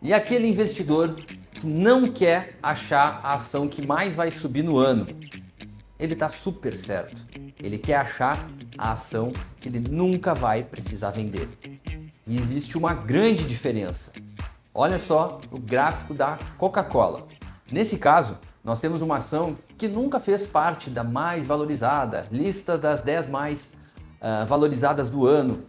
E aquele investidor que não quer achar a ação que mais vai subir no ano, ele está super certo. Ele quer achar a ação que ele nunca vai precisar vender. E existe uma grande diferença. Olha só o gráfico da Coca-Cola. Nesse caso, nós temos uma ação que nunca fez parte da mais valorizada, lista das 10 mais valorizadas do ano,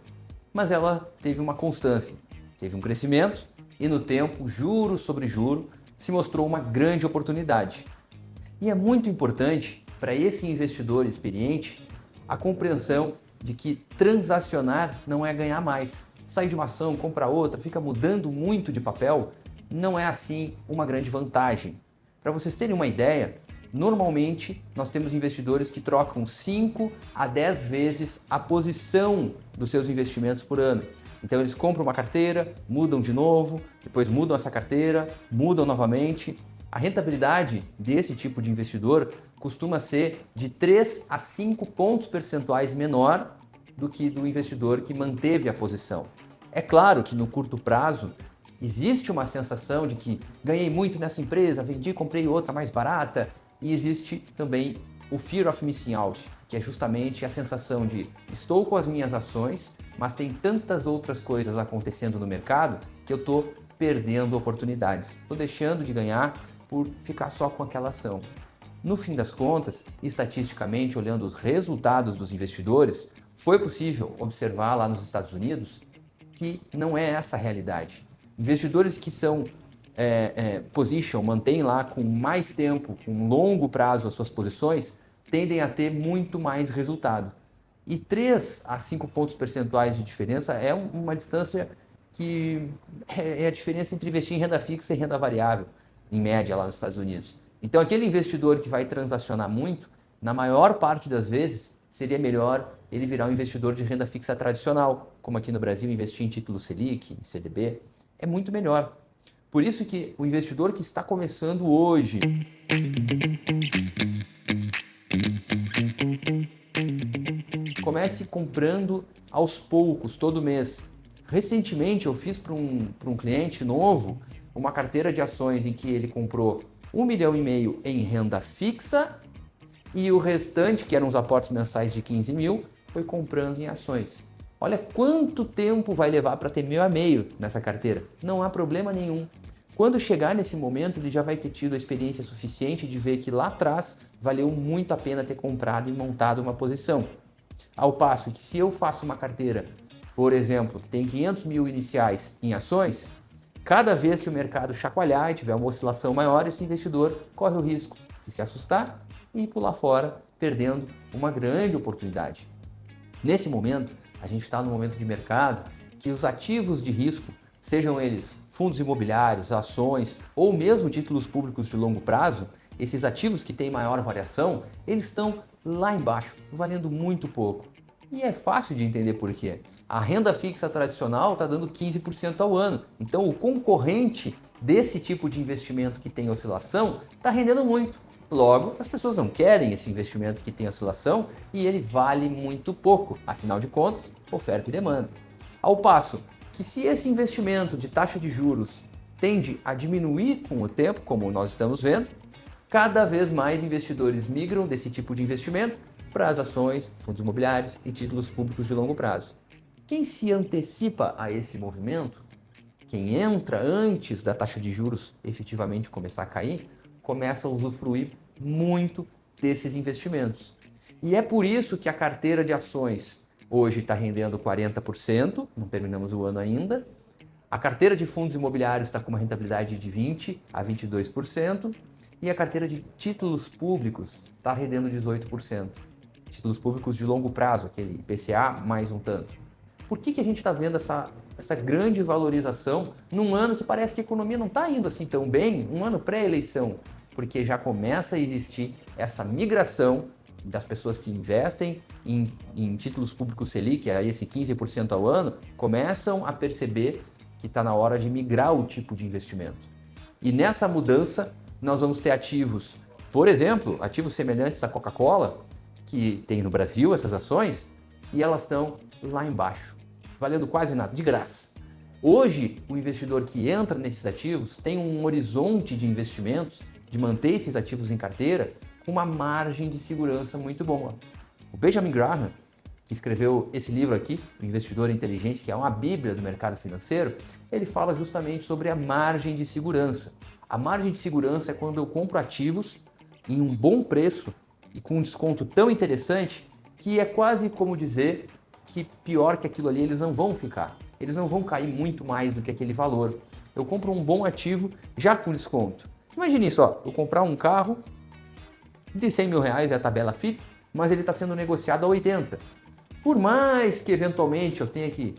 mas ela teve uma constância, teve um crescimento e no tempo, juro sobre juro, se mostrou uma grande oportunidade. E é muito importante para esse investidor experiente a compreensão de que transacionar não é ganhar mais. Sair de uma ação, comprar outra, fica mudando muito de papel, não é assim uma grande vantagem. Para vocês terem uma ideia, normalmente nós temos investidores que trocam 5 a 10 vezes a posição dos seus investimentos por ano. Então eles compram uma carteira, mudam de novo, depois mudam essa carteira, mudam novamente. A rentabilidade desse tipo de investidor costuma ser de 3 a 5 pontos percentuais menor do que do investidor que manteve a posição. É claro que no curto prazo existe uma sensação de que ganhei muito nessa empresa, vendi, comprei outra mais barata, e existe também o fear of missing out, que é justamente a sensação de estou com as minhas ações, mas tem tantas outras coisas acontecendo no mercado que eu estou perdendo oportunidades, estou deixando de ganhar por ficar só com aquela ação. No fim das contas, estatisticamente, olhando os resultados dos investidores, foi possível observar lá nos Estados Unidos que não é essa a realidade. Investidores que são position, mantêm lá com mais tempo, com longo prazo as suas posições, tendem a ter muito mais resultado. E 3 a 5 pontos percentuais de diferença é uma distância que é a diferença entre investir em renda fixa e renda variável, em média lá nos Estados Unidos. Então aquele investidor que vai transacionar muito, na maior parte das vezes, seria melhor ele virar um investidor de renda fixa tradicional, como aqui no Brasil, investir em título Selic, em CDB, é muito melhor. Por isso que o investidor que está começando hoje comece comprando aos poucos, todo mês. Recentemente eu fiz para um cliente novo uma carteira de ações em que ele comprou 1,5 milhão em renda fixa e o restante, que eram os aportes mensais de 15 mil, foi comprando em ações. Olha quanto tempo vai levar para ter 1,5 milhão nessa carteira. Não há problema nenhum. Quando chegar nesse momento, ele já vai ter tido a experiência suficiente de ver que lá atrás valeu muito a pena ter comprado e montado uma posição. Ao passo que se eu faço uma carteira, por exemplo, que tem 500 mil iniciais em ações, cada vez que o mercado chacoalhar e tiver uma oscilação maior, esse investidor corre o risco de se assustar e pular fora, perdendo uma grande oportunidade. Nesse momento, a gente está num momento de mercado que os ativos de risco, sejam eles fundos imobiliários, ações ou mesmo títulos públicos de longo prazo, esses ativos que têm maior variação, eles estão lá embaixo, valendo muito pouco. E é fácil de entender por quê. A renda fixa tradicional está dando 15% ao ano. Então o concorrente desse tipo de investimento que tem oscilação está rendendo muito. Logo, as pessoas não querem esse investimento que tem oscilação e ele vale muito pouco. Afinal de contas, oferta e demanda. Ao passo que se esse investimento de taxa de juros tende a diminuir com o tempo, como nós estamos vendo, cada vez mais investidores migram desse tipo de investimento para as ações, fundos imobiliários e títulos públicos de longo prazo. Quem se antecipa a esse movimento, quem entra antes da taxa de juros efetivamente começar a cair, começa a usufruir muito desses investimentos. E é por isso que a carteira de ações hoje está rendendo 40%, não terminamos o ano ainda. A carteira de fundos imobiliários está com uma rentabilidade de 20% a 22%. E a carteira de títulos públicos está rendendo 18%. Títulos públicos de longo prazo, aquele IPCA mais um tanto. Por que a gente está vendo essa grande valorização num ano que parece que a economia não está indo assim tão bem, um ano pré-eleição? Porque já começa a existir essa migração das pessoas que investem em títulos públicos Selic, a esse 15% ao ano, começam a perceber que está na hora de migrar o tipo de investimento. E nessa mudança, nós vamos ter ativos, por exemplo, ativos semelhantes à Coca-Cola, que tem no Brasil essas ações, e elas estão lá embaixo, valendo quase nada, de graça. Hoje, o investidor que entra nesses ativos tem um horizonte de investimentos, de manter esses ativos em carteira, com uma margem de segurança muito boa. O Benjamin Graham, que escreveu esse livro aqui, O Investidor Inteligente, que é uma bíblia do mercado financeiro, ele fala justamente sobre a margem de segurança. A margem de segurança é quando eu compro ativos em um bom preço e com um desconto tão interessante que é quase como dizer que pior que aquilo ali eles não vão ficar. Eles não vão cair muito mais do que aquele valor. Eu compro um bom ativo já com desconto. Imagine isso, ó, eu comprar um carro de 100 mil reais, é a tabela FIP, mas ele está sendo negociado a 80. Por mais que eventualmente eu tenha que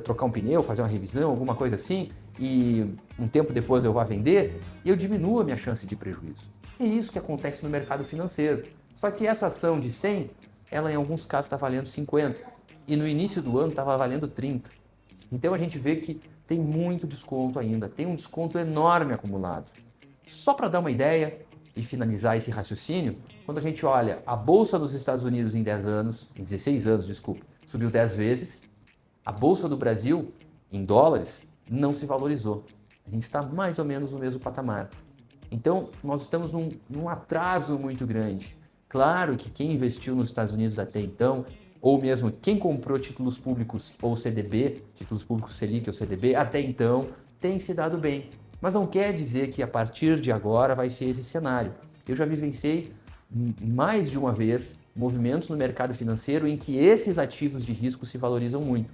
trocar um pneu, fazer uma revisão, alguma coisa assim, e um tempo depois eu vá vender, eu diminuo a minha chance de prejuízo. É isso que acontece no mercado financeiro. Só que essa ação de 100, ela em alguns casos está valendo 50, e no início do ano estava valendo 30. Então a gente vê que tem muito desconto ainda, tem um desconto enorme acumulado. Só para dar uma ideia e finalizar esse raciocínio, quando a gente olha a Bolsa dos Estados Unidos em 10 anos, em 16 anos, desculpa, subiu 10 vezes, a Bolsa do Brasil, em dólares, não se valorizou. A gente está mais ou menos no mesmo patamar. Então, nós estamos num atraso muito grande. Claro que quem investiu nos Estados Unidos até então, ou mesmo quem comprou títulos públicos ou CDB, títulos públicos Selic ou CDB, até então, tem se dado bem. Mas não quer dizer que a partir de agora vai ser esse cenário. Eu já vivenciei mais de uma vez movimentos no mercado financeiro em que esses ativos de risco se valorizam muito.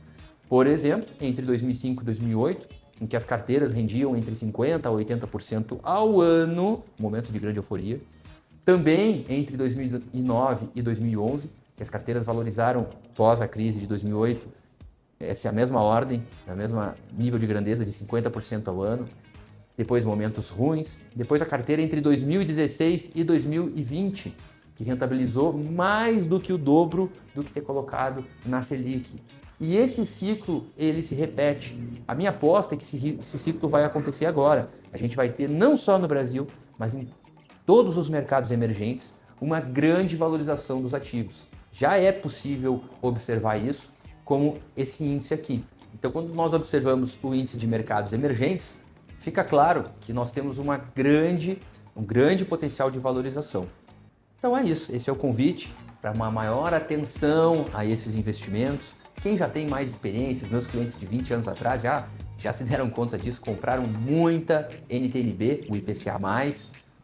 Por exemplo, entre 2005 e 2008, em que as carteiras rendiam entre 50% a 80% ao ano, momento de grande euforia. Também entre 2009 e 2011, que as carteiras valorizaram pós a crise de 2008, essa é a mesma ordem, a mesma nível de grandeza de 50% ao ano. Depois momentos ruins, depois a carteira entre 2016 e 2020, que rentabilizou mais do que o dobro do que ter colocado na Selic. E esse ciclo, ele se repete. A minha aposta é que esse ciclo vai acontecer agora. A gente vai ter, não só no Brasil, mas em todos os mercados emergentes, uma grande valorização dos ativos. Já é possível observar isso como esse índice aqui. Então, quando nós observamos o índice de mercados emergentes, fica claro que nós temos um grande potencial de valorização. Então é isso, esse é o convite para uma maior atenção a esses investimentos. Quem já tem mais experiência, meus clientes de 20 anos atrás já se deram conta disso, compraram muita NTNB, o IPCA+,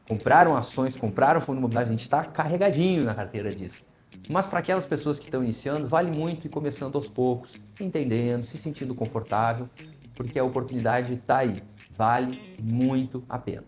compraram ações, compraram fundo imobiliário, a gente está carregadinho na carteira disso. Mas para aquelas pessoas que estão iniciando, vale muito ir começando aos poucos, entendendo, se sentindo confortável, porque a oportunidade está aí, vale muito a pena.